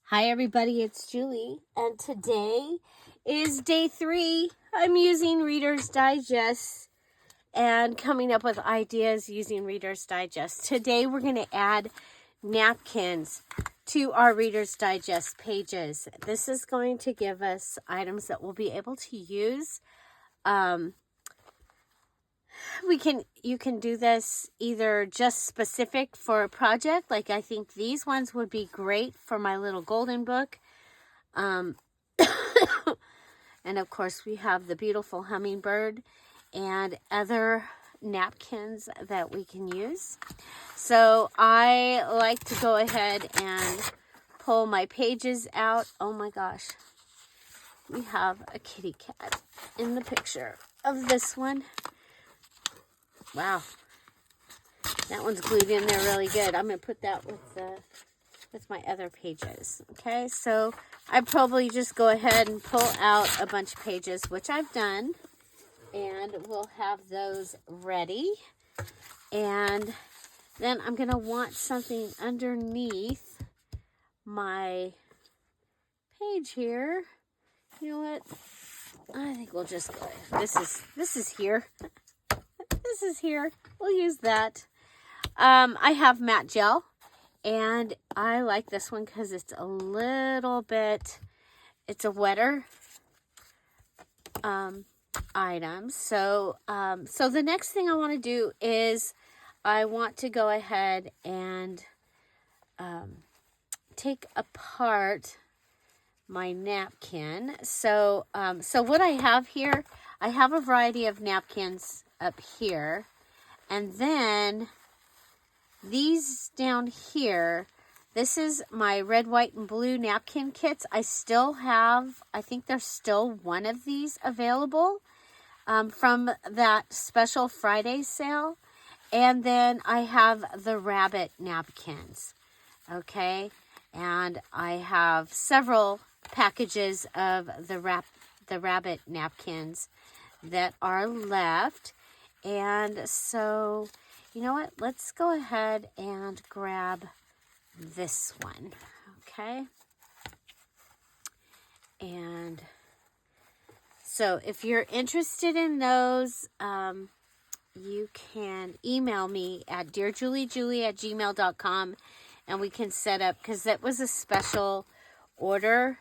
Hi everybody, it's Julie, and today is day 3. I'm using Reader's Digest and coming up with ideas using Reader's Digest. Today we're going to add napkins to our Reader's Digest pages. This is going to give us items that we'll be able to use. You can do this either just specific for a project, like I think these ones would be great for my little golden book. And of course we have the beautiful hummingbird and other napkins that we can use. So I like to go ahead and pull my pages out. Oh my gosh, we have a kitty cat in the picture of this one. Wow, that one's glued in there really good. I'm going to put that with my other pages. Okay, so I probably just go ahead and pull out a bunch of pages, which I've done, and we'll have those ready. And then I'm going to want something underneath my page here. You know what? I think we'll just go ahead. This is here. This is here. We'll use that. I have matte gel, and I like this one because it's a little bit, it's a wetter item. So the next thing I want to do is I want to go ahead and take apart my napkin. So what I have here, I have a variety of napkins up here, and then these down here, this is my red, white, and blue napkin kits. I still have, I think there's still one of these available from that special Friday sale. And then I have the rabbit napkins, okay? And I have several packages of the rabbit napkins that are left. And so, you know what? Let's go ahead and grab this one, okay? And so if you're interested in those, you can email me at DearJulieJulie@gmail.com, and we can set up, because that was a special order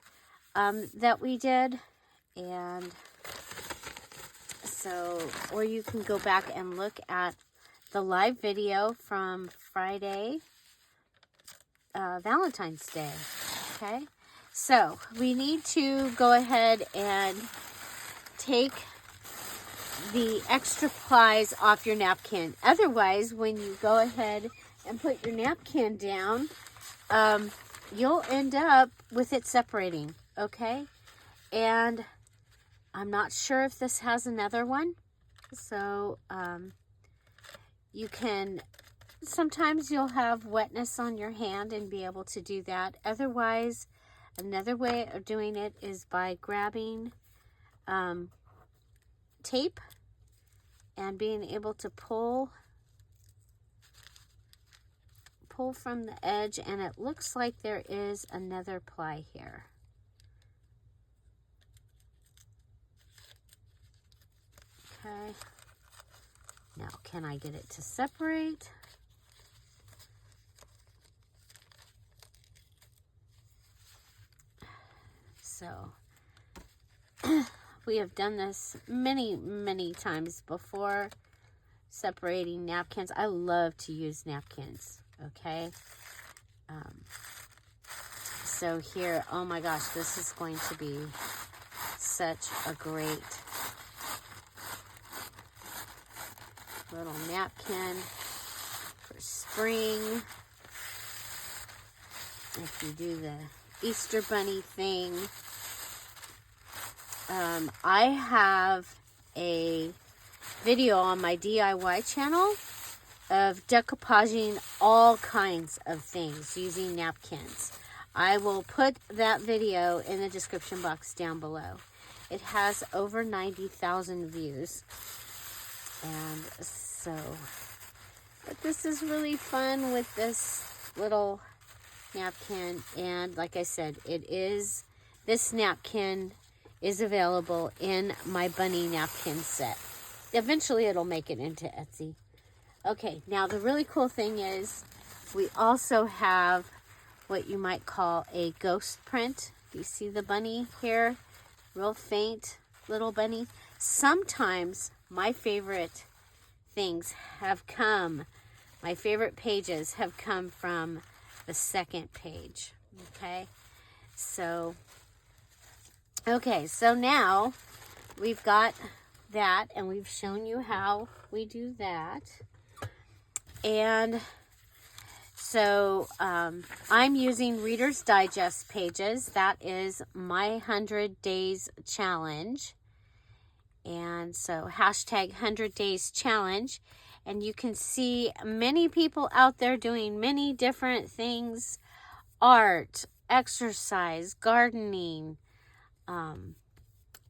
that we did. And so, or you can go back and look at the live video from Friday, Valentine's Day. Okay, so we need to go ahead and take the extra plies off your napkin. Otherwise, when you go ahead and put your napkin down, you'll end up with it separating. Okay, and I'm not sure if this has another one. So you can, sometimes you'll have wetness on your hand and be able to do that. Otherwise, another way of doing it is by grabbing tape and being able to pull from the edge, and it looks like there is another ply here. Okay. Now, can I get it to separate? So, we have done this many, many times before, separating napkins. I love to use napkins, okay? So here, oh my gosh, this is going to be such a great little napkin for spring. If you do the Easter bunny thing. I have a video on my DIY channel of decoupaging all kinds of things using napkins. I will put that video in the description box down below. It has over 90,000 views. And so, but this is really fun with this little napkin. And like I said, this napkin is available in my bunny napkin set. Eventually it'll make it into Etsy. Okay, now the really cool thing is we also have what you might call a ghost print. Do you see the bunny here? Real faint little bunny. Sometimes my favorite things have come, my favorite pages have come from the second page. Okay, so now we've got that, and we've shown you how we do that. And so I'm using Reader's Digest pages. That is my 100 days challenge. And so hashtag 100 days challenge. And you can see many people out there doing many different things. Art, exercise, gardening,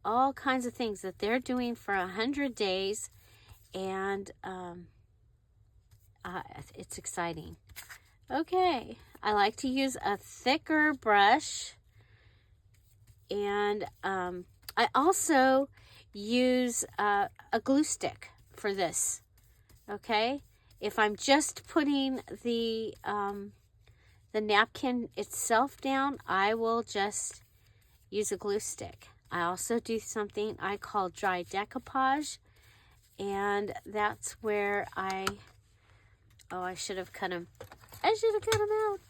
all kinds of things that they're doing for 100 days. And it's exciting. Okay, I like to use a thicker brush, and I also use a glue stick for this. Okay, if I'm just putting the napkin itself down, I will just use a glue stick. I also do something I call dry decoupage, and that's where I should have cut them. I should have cut them out.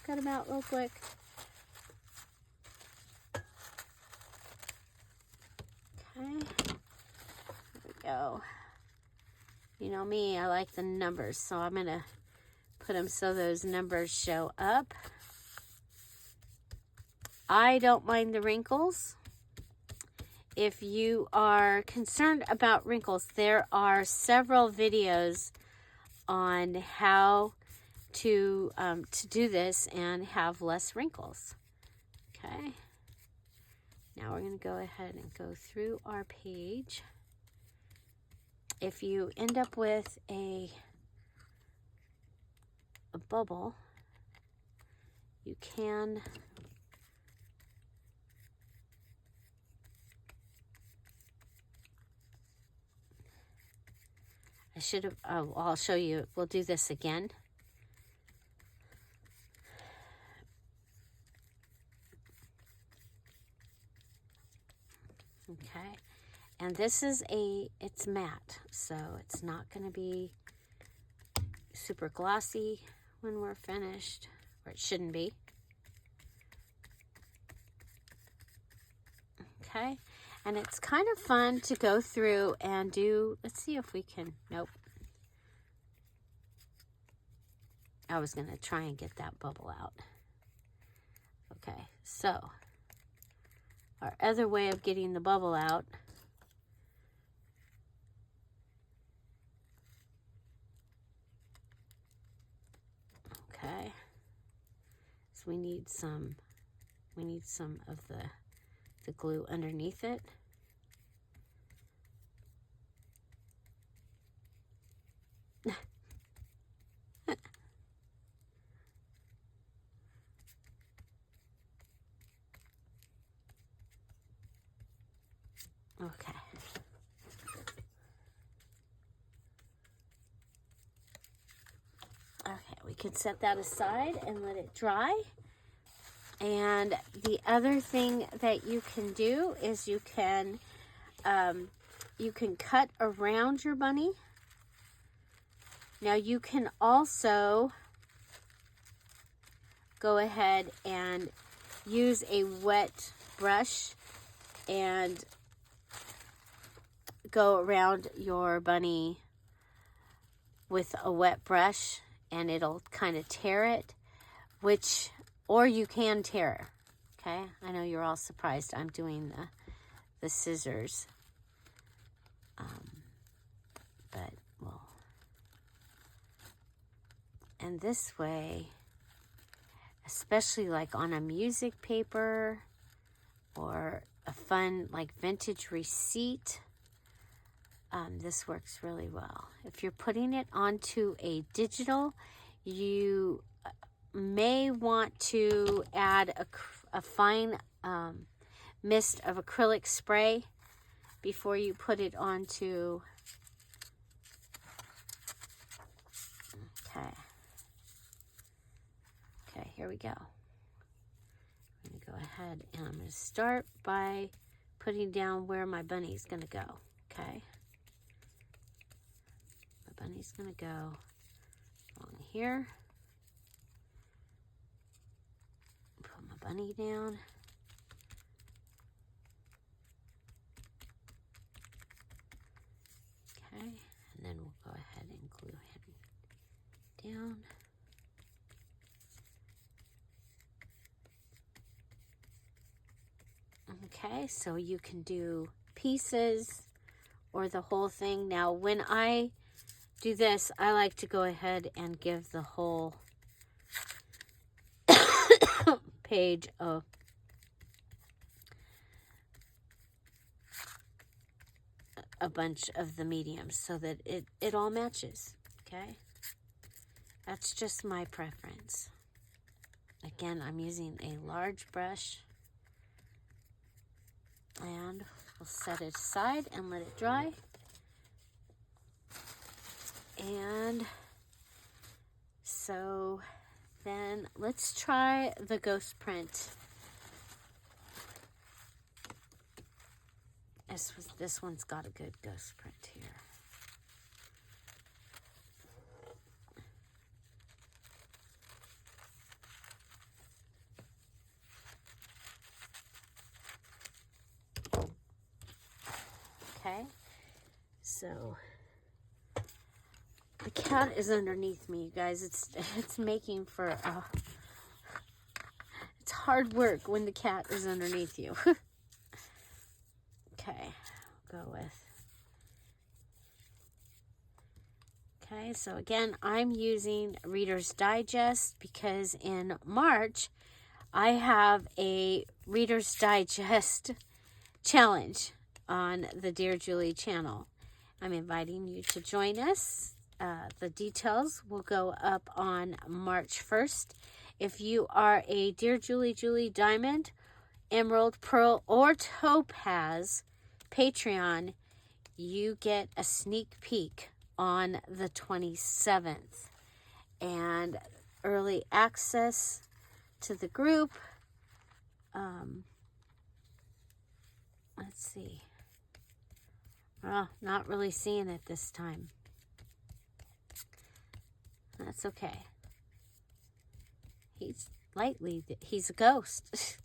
Cut them out real quick. Okay. There we go. You know me, I like the numbers, so I'm going to put them so those numbers show up. I don't mind the wrinkles. If you are concerned about wrinkles, there are several videos on how to do this and have less wrinkles. Okay. Now we're going to go ahead and go through our page. If you end up with a bubble, you can I'll show you. We'll do this again. Okay, and this is it's matte, so it's not going to be super glossy when we're finished, or it shouldn't be. Okay, and it's kind of fun to go through and do, let's see if we can, nope. I was going to try and get that bubble out. Okay, so our other way of getting the bubble out okay, so we need some of the glue underneath it. Okay. Okay, we can set that aside and let it dry. And the other thing that you can do is you can cut around your bunny. Now you can also go ahead and use a wet brush and go around your bunny with a wet brush, and it'll kind of tear it, or you can tear it. Okay, I know you're all surprised I'm doing the scissors, but well, and this way, especially like on a music paper or a fun like vintage receipt, this works really well. If you're putting it onto a digital, you may want to add a fine mist of acrylic spray before you put it onto. Okay, here we go. I'm going to go ahead and I'm going to start by putting down where my bunny's going to go. Okay. My bunny's going to go along here. Put my bunny down. Okay, and then we'll go ahead and glue him down. Okay, so you can do pieces or the whole thing. Now, when I do this, I like to go ahead and give the whole page a bunch of the mediums so that it all matches. Okay, that's just my preference. Again, I'm using a large brush, and we'll set it aside and let it dry. And so then let's try the ghost print. This one's got a good ghost print here. Okay, so the cat is underneath me, you guys. It's making for it's hard work when the cat is underneath you. Okay, I'll go with. Okay, so again, I'm using Reader's Digest because in March I have a Reader's Digest challenge on the Dear Julie channel. I'm inviting you to join us. The details will go up on March 1st. If you are a Dear Julie Diamond, Emerald, Pearl, or Topaz Patreon, you get a sneak peek on the 27th. And early access to the group. Let's see. Oh, not really seeing it this time. That's okay. He's a ghost.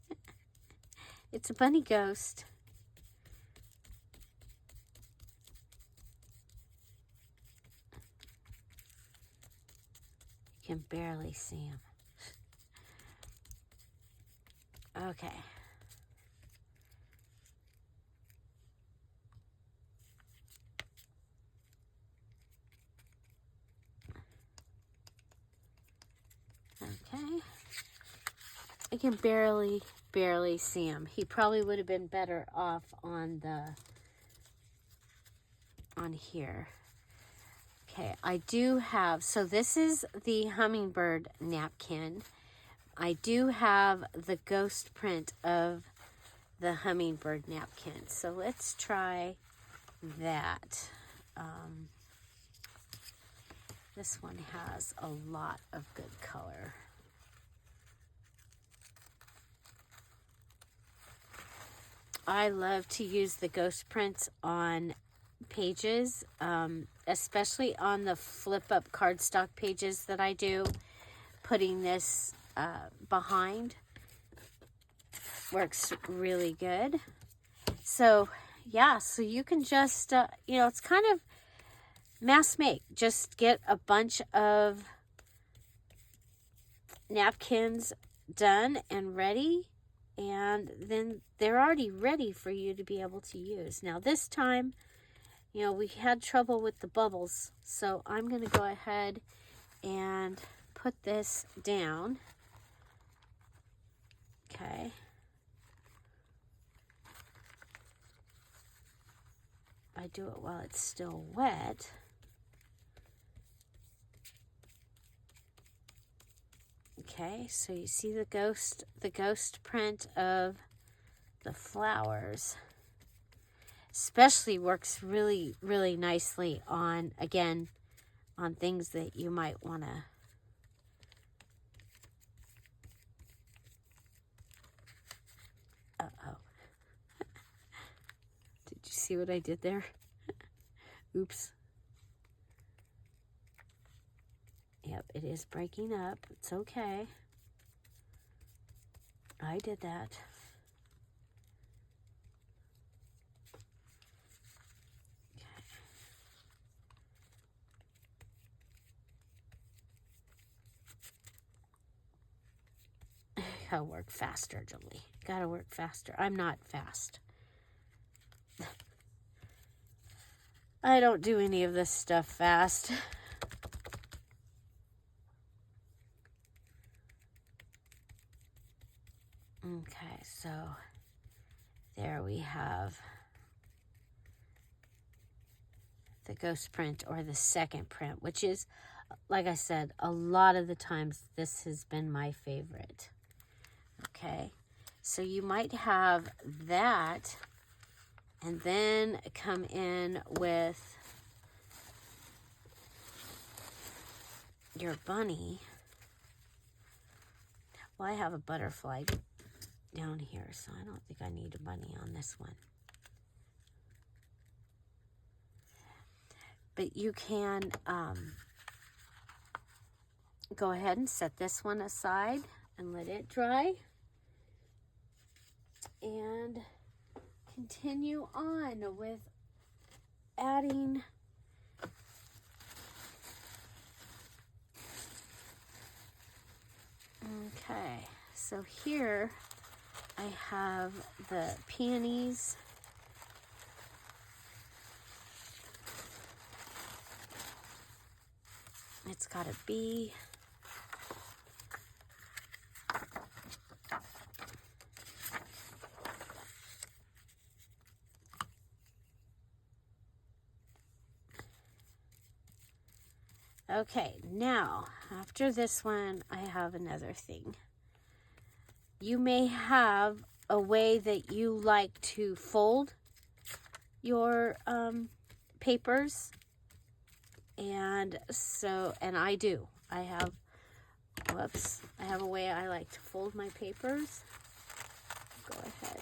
It's a bunny ghost. You can barely see him. Okay. Okay. I can barely see him. He probably would have been better off on here. Okay, I do have, so this is the hummingbird napkin. I do have the ghost print of the hummingbird napkin. So let's try that. This one has a lot of good color. I love to use the ghost prints on pages, especially on the flip-up cardstock pages that I do. Putting this behind works really good. So, yeah, so you can just, it's kind of mass make. Just get a bunch of napkins done and ready, and then they're already ready for you to be able to use. Now this time, we had trouble with the bubbles, so I'm going to go ahead and put this down. Okay. I do it while it's still wet. Okay, so you see the ghost print of the flowers. Especially works really, really nicely on, again, on things that you might want to Did you see what I did there? Oops. Yep, it is breaking up. It's okay. I did that. Gotta work faster, Julie. Gotta work faster. I'm not fast. I don't do any of this stuff fast. Okay, so there we have the ghost print, or the second print, which is, like I said, a lot of the times this has been my favorite. Okay, so you might have that and then come in with your bunny. Well, I have a butterfly down here, so I don't think I need a bunny on this one. But you can go ahead and set this one aside and let it dry. And continue on with adding okay, so here I have the peonies. It's got a bee. Okay, now, after this one, I have another thing. You may have a way that you like to fold your papers. And so, and I do. I have a way I like to fold my papers. Go ahead.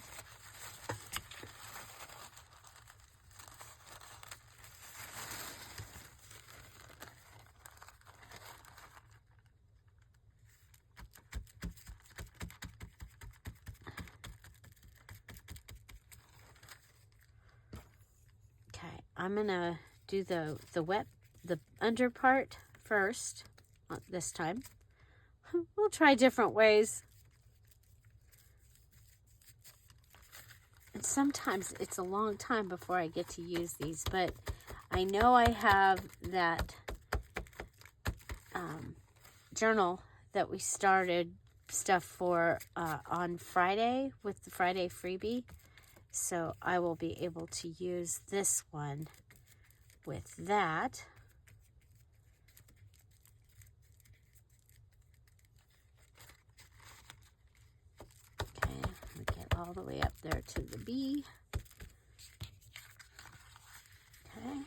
I'm gonna do the under part first this time. We'll try different ways. And sometimes it's a long time before I get to use these, but I know I have that journal that we started stuff for on Friday with the Friday freebie. So I will be able to use this one with that. Okay, let me get all the way up there to the B. Okay.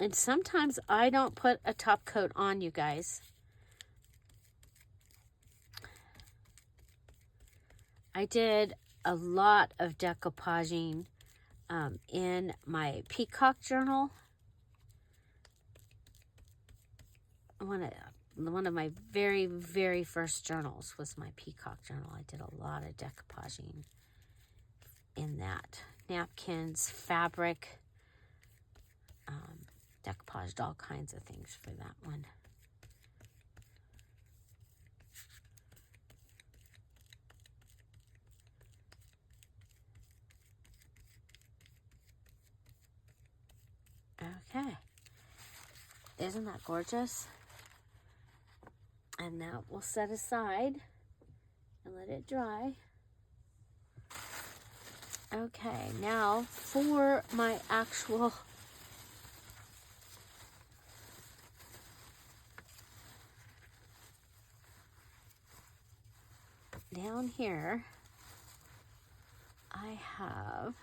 And sometimes I don't put a top coat on, you guys. I did a lot of decoupaging in my Peacock journal. One of my very, very first journals was my Peacock journal. I did a lot of decoupaging in that. Napkins, fabric, decoupaged all kinds of things for that one. Okay, isn't that gorgeous? And that we'll set aside and let it dry. Okay, now for my actual down here, I have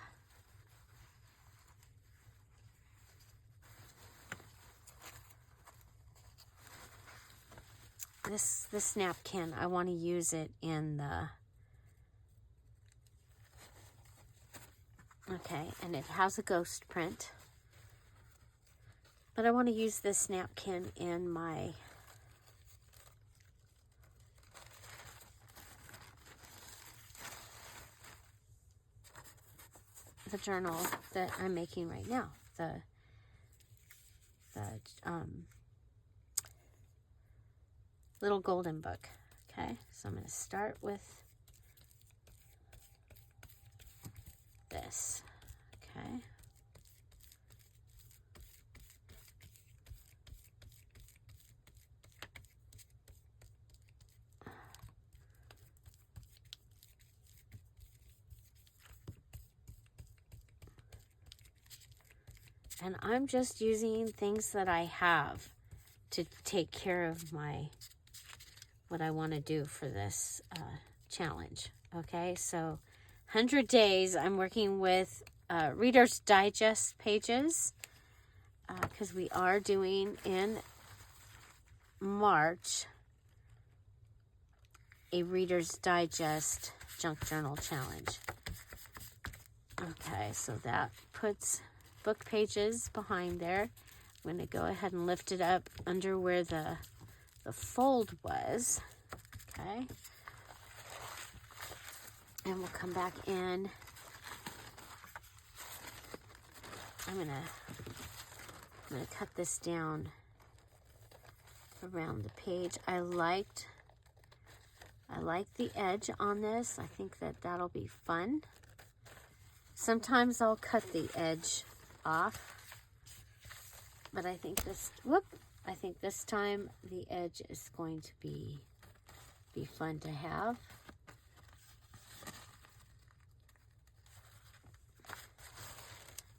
this napkin. I want to use it in the, okay, and it has a ghost print, but I want to use this napkin in my the journal that I'm making right now, the little golden book. Okay, so I'm going to start with this. Okay. And I'm just using things that I have to take care of my, what I want to do for this challenge. Okay, so 100 days, I'm working with Reader's Digest pages because we are doing in March a Reader's Digest junk journal challenge. Okay, so that puts book pages behind there. I'm going to go ahead and lift it up under where the fold was. Okay. And we'll come back in. I'm gonna cut this down around the page. I like the edge on this. I think that'll be fun. Sometimes I'll cut the edge off, but I think this time the edge is going to be fun to have.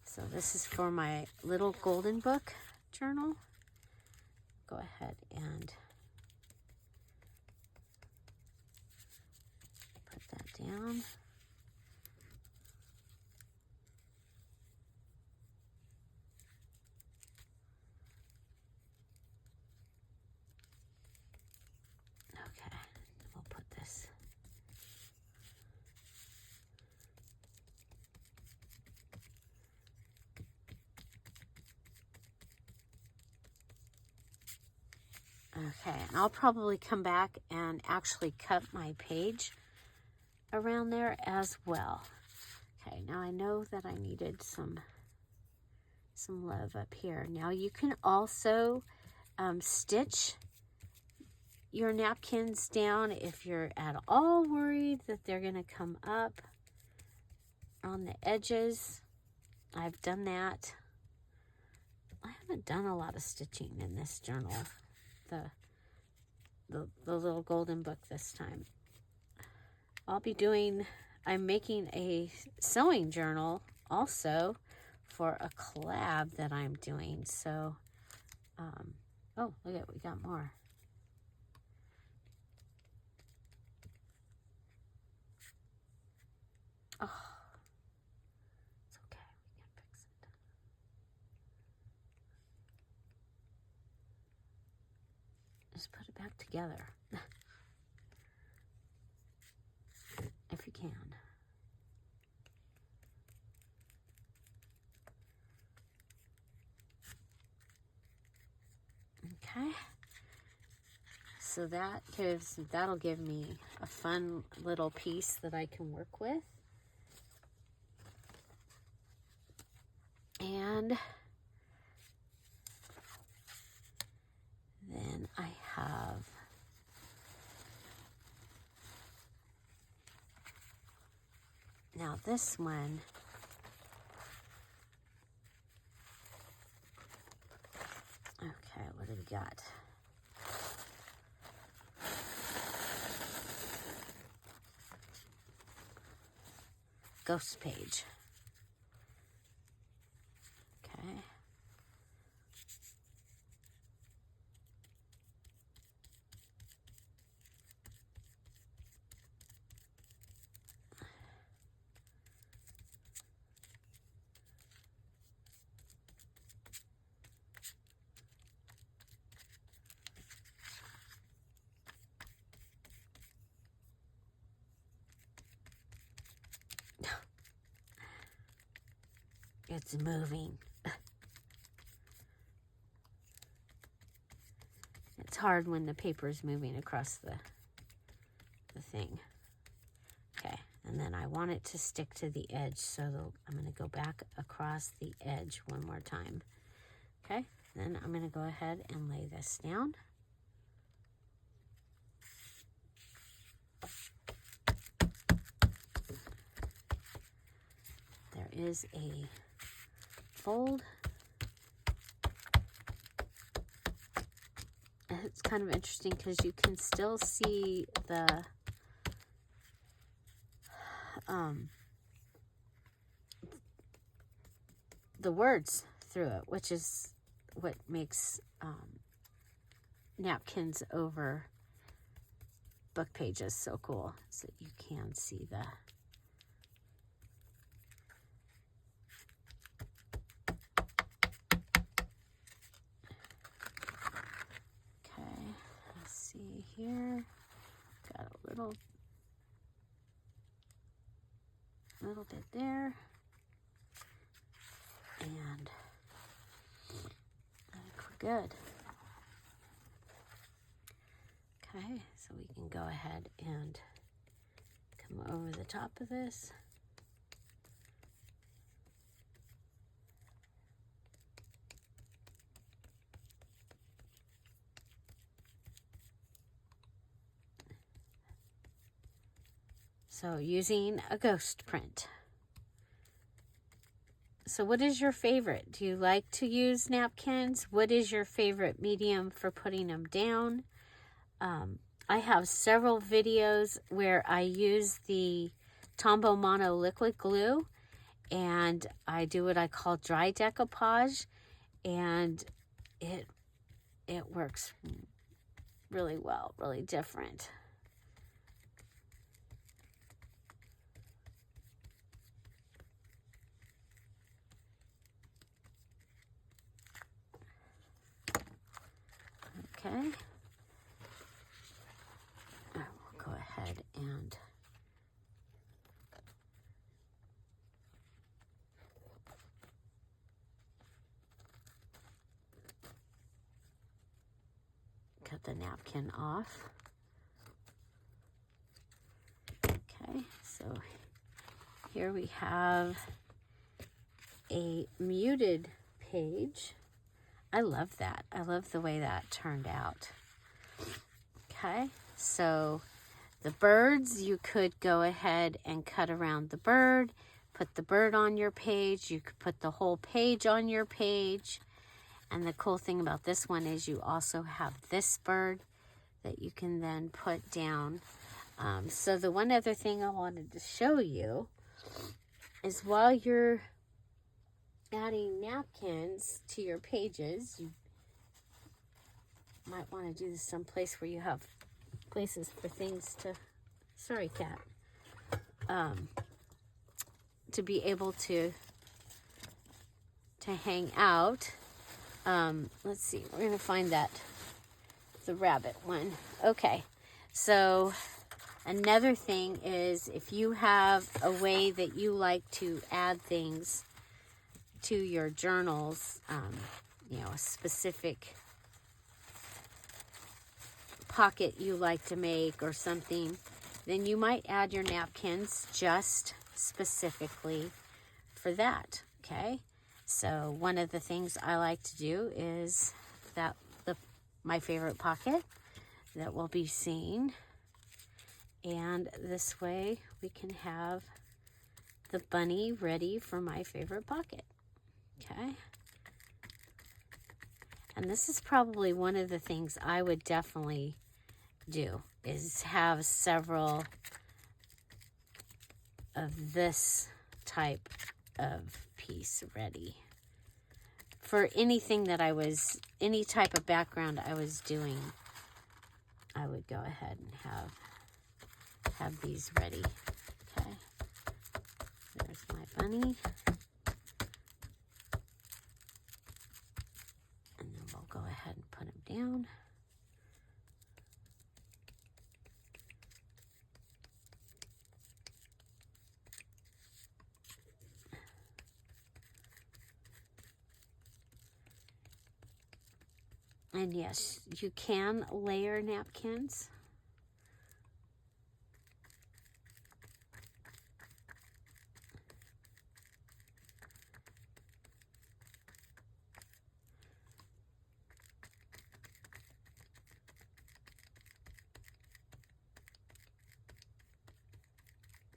So this is for my little golden book journal. Go ahead and put that down. Okay, we'll put this. Okay, and I'll probably come back and actually cut my page around there as well. Okay, now I know that I needed some love up here. Now you can also stitch your napkins down if you're at all worried that they're going to come up on the edges. I've done that. I haven't done a lot of stitching in this journal, the little golden book this time. I'm making a sewing journal also for a collab that I'm doing. So, oh, look at, we got more. Oh, it's okay. We can fix it. Just put it back together. If you can. Okay. So that'll give me a fun little piece that I can work with. And then I have now this one. Okay, what do we got? ghost page. Okay. It's moving. It's hard when the paper is moving across the thing. Okay, and then I want it to stick to the edge, so I'm going to go back across the edge one more time. Okay, then I'm going to go ahead and lay this down. There is a fold. It's kind of interesting because you can still see the words through it, which is what makes napkins over book pages so cool, so you can see the see here, got a little bit there, and I think we're good. Okay, so we can go ahead and come over the top of this. So using a ghost print. So what is your favorite? Do you like to use napkins? What is your favorite medium for putting them down? I have several videos where I use the Tombow Mono liquid glue, and I do what I call dry decoupage, and it works really well, really different. Okay, I will go ahead and cut the napkin off. Okay, so here we have a muted page. I love that. I love the way that turned out. Okay, so the birds, you could go ahead and cut around the bird, put the bird on your page. You could put the whole page on your page. And the cool thing about this one is you also have this bird that you can then put down. So the one other thing I wanted to show you is while you're adding napkins to your pages, you might want to do this someplace where you have places for things to, sorry cat, to be able to hang out. Let's see, we're going to find the rabbit one. Okay, so another thing is if you have a way that you like to add things to your journals, you know, a specific pocket you like to make or something, then you might add your napkins just specifically for that. Okay, so one of the things I like to do is my favorite pocket that we'll be seeing, and this way we can have the bunny ready for my favorite pocket. Okay, and this is probably one of the things I would definitely do, is have several of this type of piece ready. For anything that any type of background I was doing, I would go ahead and have these ready. Okay. There's my bunny. And then we'll go ahead and put him down. And yes, you can layer napkins.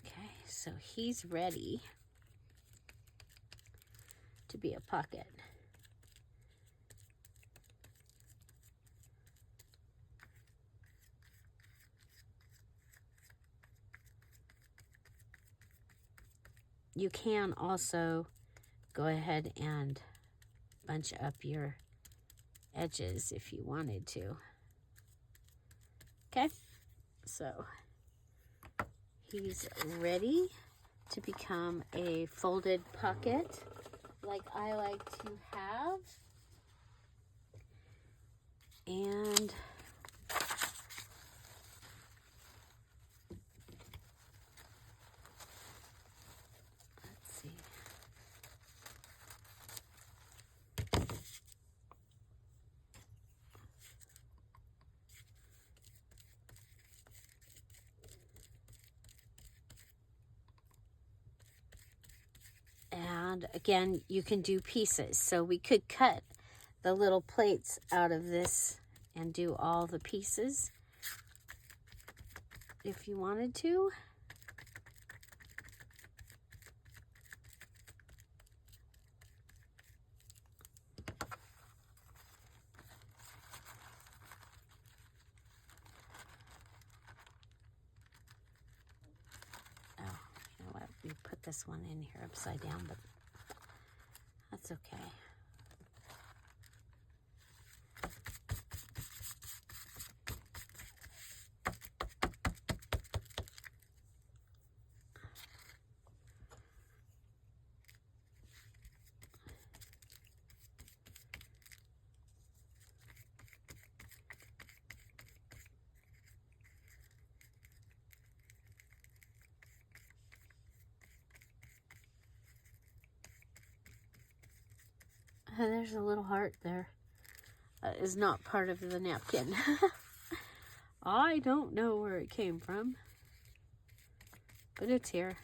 Okay, so he's ready to be a pocket. You can also go ahead and bunch up your edges if you wanted to. Okay, so he's ready to become a folded pocket like I like to have. And let's see. And again, you can do pieces. So we could cut the little plates out of this and do all the pieces if you wanted to. Oh, you know what? We put this one in here upside down, but that's okay. There's a little heart there. That is not part of the napkin. I don't know where it came from, but it's here.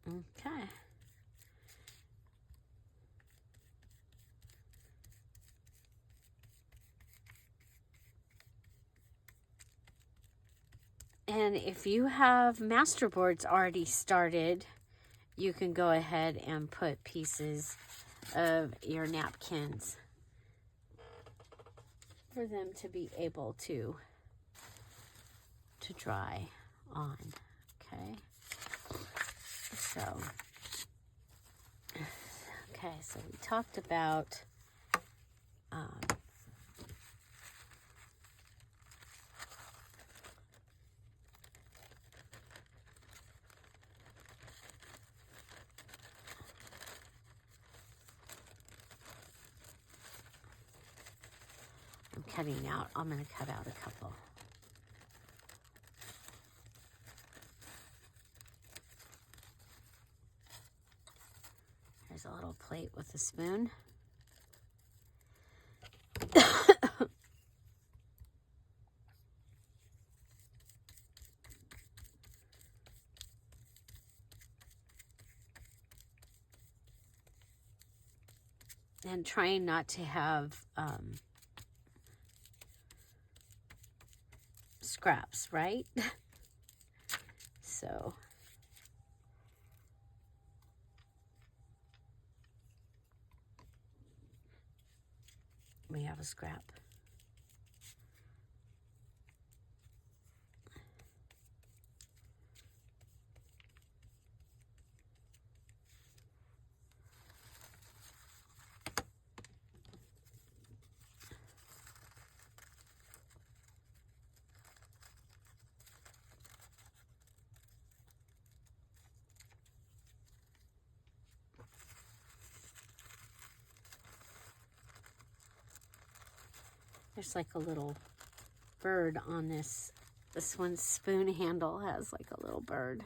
Okay. And if you have masterboards already started, you can go ahead and put pieces of your napkins for them to be able to dry on. Okay. So we talked about I'm cutting out. I'm going to cut out a couple. There's a little plate with a spoon. And trying not to have scraps, right? So We have a scrap. There's like a little bird on this. This one's spoon handle has like a little bird.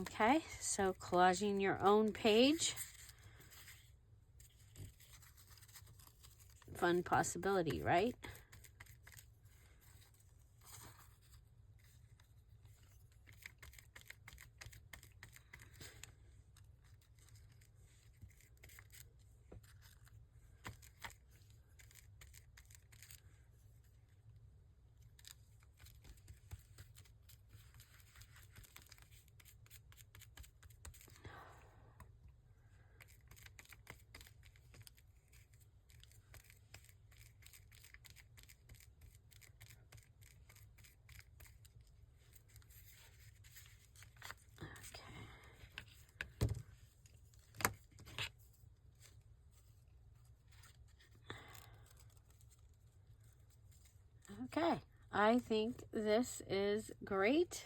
Okay, so collaging your own page. Fun possibility, right? Okay, I think this is great,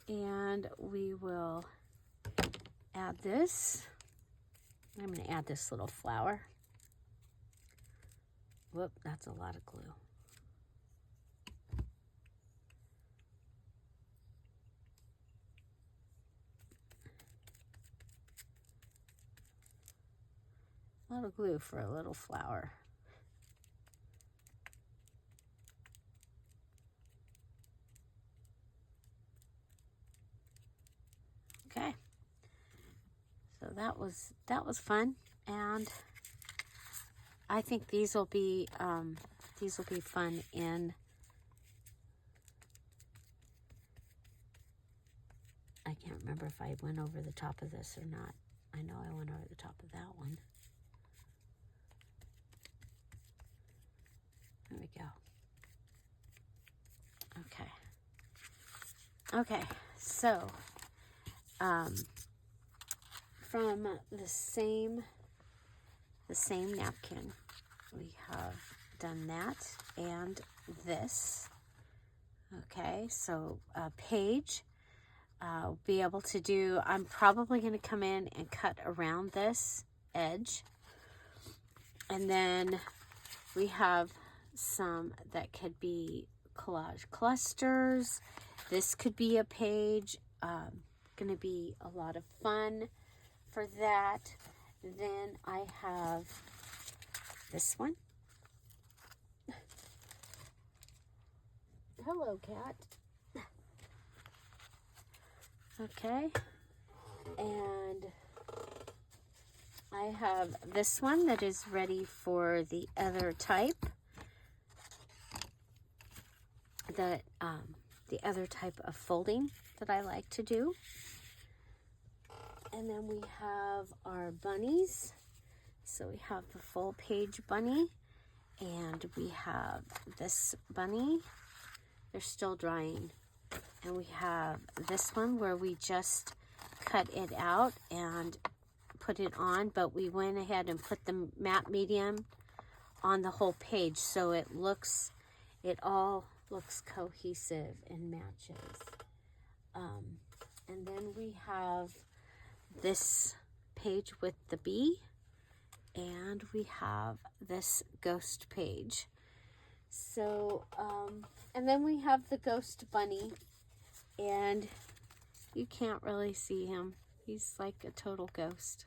and we will add this. I'm going to add this little flower. Whoop, that's a lot of glue. A lot of glue for a little flower. Okay, so that was fun, and I think these will be fun in. I can't remember if I went over the top of this or not. I know I went over the top of that one. There we go. Okay, so from the same napkin, we have done that and this. Okay, so a page, be able to do, I'm probably going to come in and cut around this edge, and then we have some that could be collage clusters. This could be a page. Going to be a lot of fun for that. Then I have this one. Hello, cat. Okay, and I have this one that is ready for the other type. The other type of folding that I like to do. And then we have our bunnies. So we have the full page bunny, and we have this bunny. They're still drying. And we have this one where we just cut it out and put it on, but we went ahead and put the matte medium on the whole page, so it all looks cohesive and matches. And then we have this page with the bee, and we have this ghost page. So, and then we have the ghost bunny, and You can't really see him. He's like a total ghost.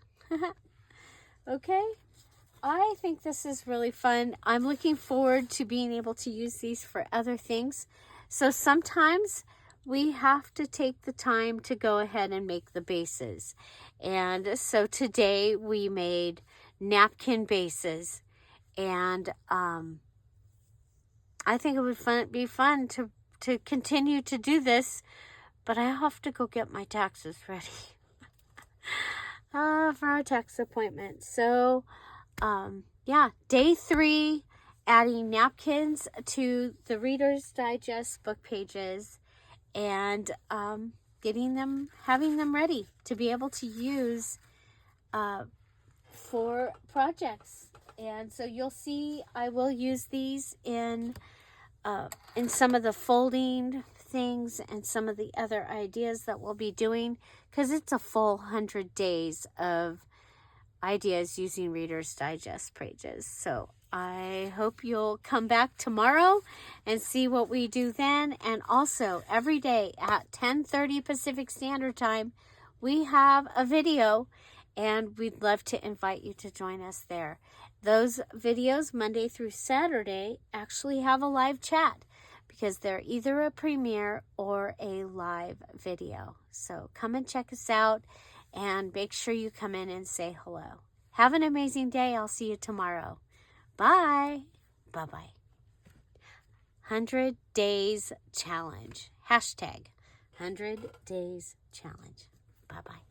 Okay. I think this is really fun. I'm looking forward to being able to use these for other things. So sometimes we have to take the time to go ahead and make the bases. And so today we made napkin bases. And I think it would be fun to continue to do this. But I have to go get my taxes ready for our tax appointment. So yeah, day 3, adding napkins to the Reader's Digest book pages and having them ready to be able to use for projects. And so you'll see I will use these in some of the folding things and some of the other ideas that we'll be doing, because it's a full 100 days of ideas using Reader's Digest pages. So I hope you'll come back tomorrow and see what we do then. And also every day at 10:30 Pacific Standard Time, we have a video, and we'd love to invite you to join us there. Those videos, Monday through Saturday, actually have a live chat because they're either a premiere or a live video. So come and check us out. And make sure you come in and say hello. Have an amazing day. I'll see you tomorrow. Bye. Bye-bye. 100 Days Challenge. Hashtag 100 Days Challenge. Bye-bye.